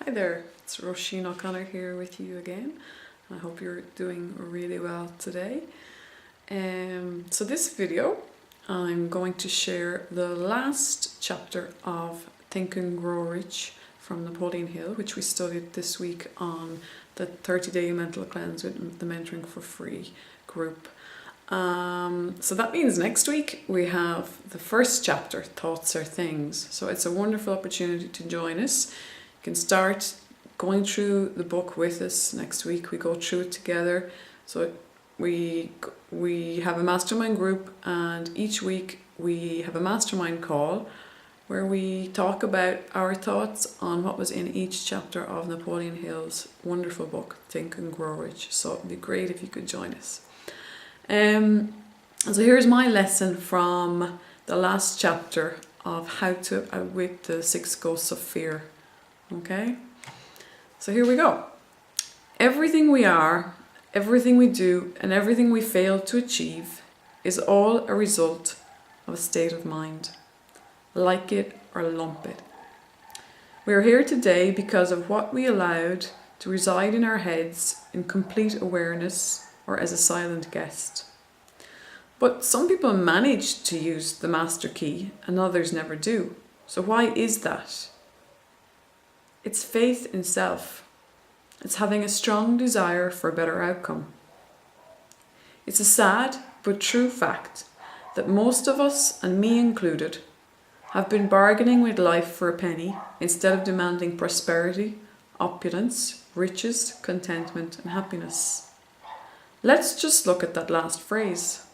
Hi there, it's Roisin O'Connor here with you again. I hope you're doing really well today. So this video, I'm going to share the last chapter of Think and Grow Rich from Napoleon Hill, which we studied this week on the 30-day mental cleanse with the Mentoring for Free group. So that means next week we have the first chapter, Thoughts Are Things. So it's a wonderful opportunity to join us. You can start going through the book with us next week. We go through it together. So we have a mastermind group, and each week we have a mastermind call where we talk about our thoughts on what was in each chapter of Napoleon Hill's wonderful book, Think and Grow Rich. So it'd be great if you could join us. So here's my lesson from the last chapter of how to outwit the 6 ghosts of fear. Okay, so here we go. Everything we are, everything we do, and everything we fail to achieve is all a result of a state of mind. Like it or lump it. We are here today because of what we allowed to reside in our heads in complete awareness or as a silent guest. But some people manage to use the master key and others never do. So why is that? It's faith in self. It's having a strong desire for a better outcome. It's a sad but true fact that most of us, and me included, have been bargaining with life for a penny instead of demanding prosperity, opulence, riches, contentment, and happiness. Let's just look at that last phrase.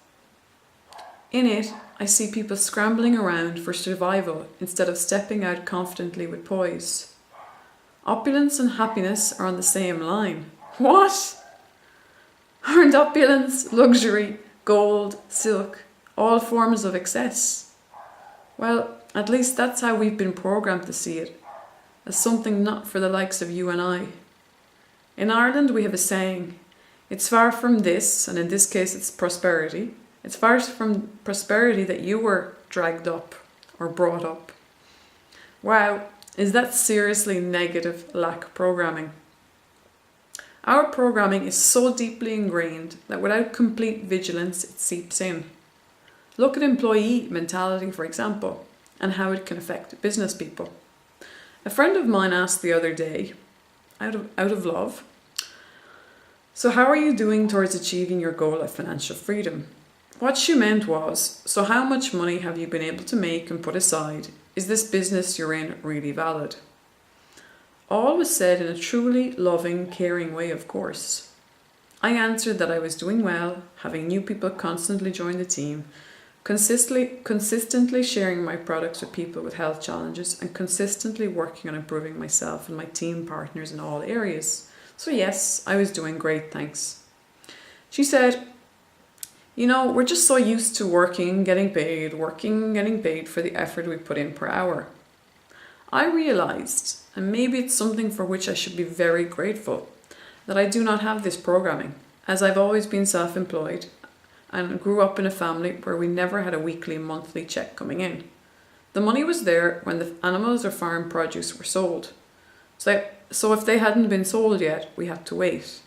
In it, I see people scrambling around for survival instead of stepping out confidently with poise. Opulence and happiness are on the same line. What? Aren't opulence, luxury, gold, silk, all forms of excess? Well, at least that's how we've been programmed to see it, as something not for the likes of you and I. In Ireland we have a saying, it's far from this, and in this case it's prosperity, it's far from prosperity that you were dragged up or brought up. Wow. Is that seriously negative lack programming? Our programming is so deeply ingrained that without complete vigilance it seeps in. Look at employee mentality, for example, and how it can affect business people. A friend of mine asked the other day, out of love, so how are you doing towards achieving your goal of financial freedom? What she meant was, so how much money have you been able to make and put aside? Is this business you're in really valid? All was said in a truly loving, caring way, of course. I answered that I was doing well, having new people constantly join the team, consistently sharing my products with people with health challenges, and consistently working on improving myself and my team partners in all areas. So yes, I was doing great, thanks. She said, you know, we're just so used to working, getting paid for the effort we put in per hour. I realized, and maybe it's something for which I should be very grateful, that I do not have this programming, as I've always been self-employed and grew up in a family where we never had a weekly, monthly check coming in. The money was there when the animals or farm produce were sold. So if they hadn't been sold yet, we had to wait.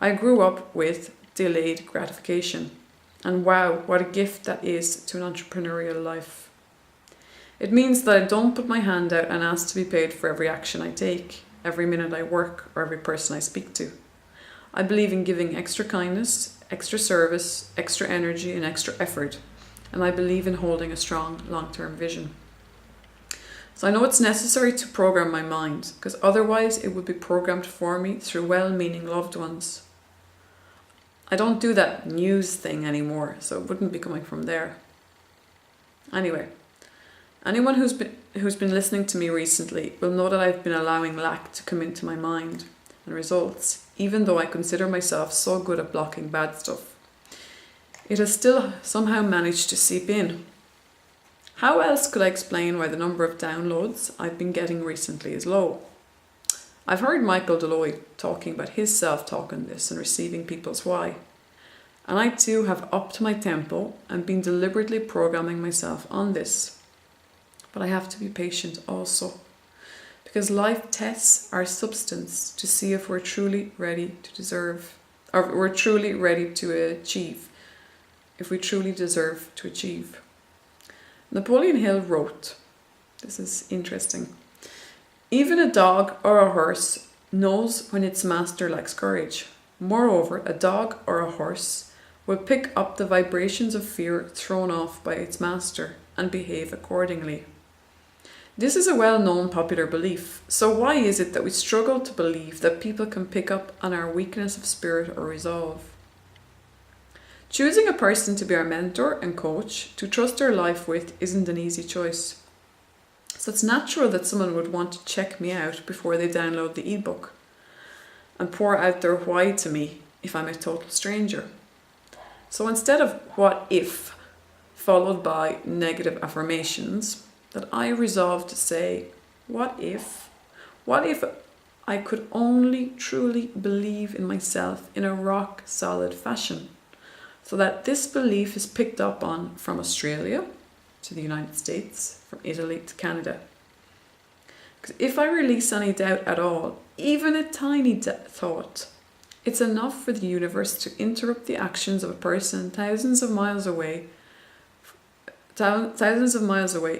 I grew up with delayed gratification. And wow, what a gift that is to an entrepreneurial life. It means that I don't put my hand out and ask to be paid for every action I take, every minute I work, or every person I speak to. I believe in giving extra kindness, extra service, extra energy, and extra effort. And I believe in holding a strong long-term vision. So I know it's necessary to program my mind, because otherwise it would be programmed for me through well-meaning loved ones. I don't do that news thing anymore, so it wouldn't be coming from there. Anyway, anyone who's been listening to me recently will know that I've been allowing lack to come into my mind and results, even though I consider myself so good at blocking bad stuff. It has still somehow managed to seep in. How else could I explain why the number of downloads I've been getting recently is low? I've heard Linda Dlouhy talking about his self-talk on this and receiving people's why. And I too have upped my tempo and been deliberately programming myself on this. But I have to be patient also. because life tests our substance to see if we're truly ready to deserve, or we're truly ready to achieve, if we truly deserve to achieve. Napoleon Hill wrote, this is interesting, even a dog or a horse knows when its master lacks courage. Moreover, a dog or a horse will pick up the vibrations of fear thrown off by its master and behave accordingly. This is a well-known popular belief, so why is it that we struggle to believe that people can pick up on our weakness of spirit or resolve? Choosing a person to be our mentor and coach, to trust our life with, isn't an easy choice. So it's natural that someone would want to check me out before they download the ebook and pour out their why to me if I'm a total stranger. So instead of what if, followed by negative affirmations, that I resolved to say, what if I could only truly believe in myself in a rock solid fashion, so that this belief is picked up on from Australia to the United States, from Italy to Canada. Because if I release any doubt at all, even a tiny thought, it's enough for the universe to interrupt the actions of a person thousands of miles away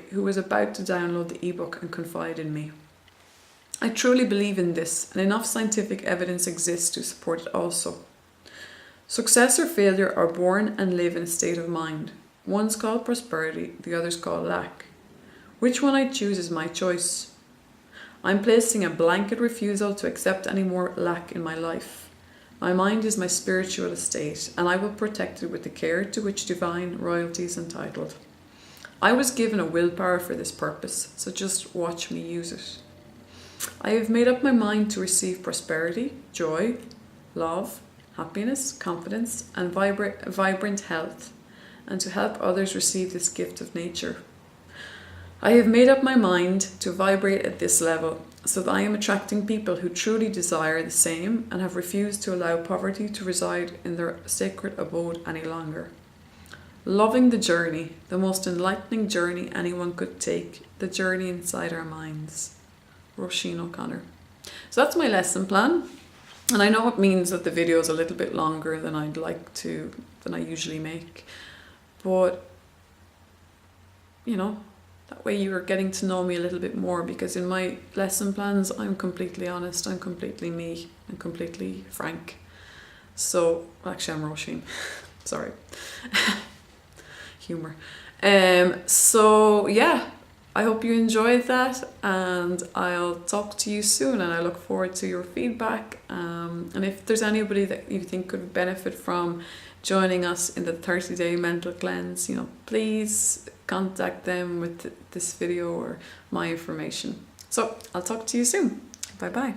who was about to download the ebook and confide in me. I truly believe in this, and enough scientific evidence exists to support it also. Success or failure are born and live in a state of mind. One's called prosperity, the other's called lack. Which one I choose is my choice. I'm placing a blanket refusal to accept any more lack in my life. My mind is my spiritual estate, and I will protect it with the care to which divine royalty is entitled. I was given a willpower for this purpose, so just watch me use it. I have made up my mind to receive prosperity, joy, love, happiness, confidence, and vibrant health, and to help others receive this gift of nature. I have made up my mind to vibrate at this level, so that I am attracting people who truly desire the same and have refused to allow poverty to reside in their sacred abode any longer. Loving the journey, the most enlightening journey anyone could take, the journey inside our minds. Roisin O'Connor. So that's my lesson plan. And I know it means that the video is a little bit longer than I usually make. But, that way you are getting to know me a little bit more, because in my lesson plans, I'm completely honest, I'm completely me, and completely frank. So, actually I'm Roisin, sorry. Humor. So yeah, I hope you enjoyed that, and I'll talk to you soon, and I look forward to your feedback. And if there's anybody that you think could benefit from joining us in the 30-day mental cleanse, please contact them with this video or my information. So I'll talk to you soon. Bye bye.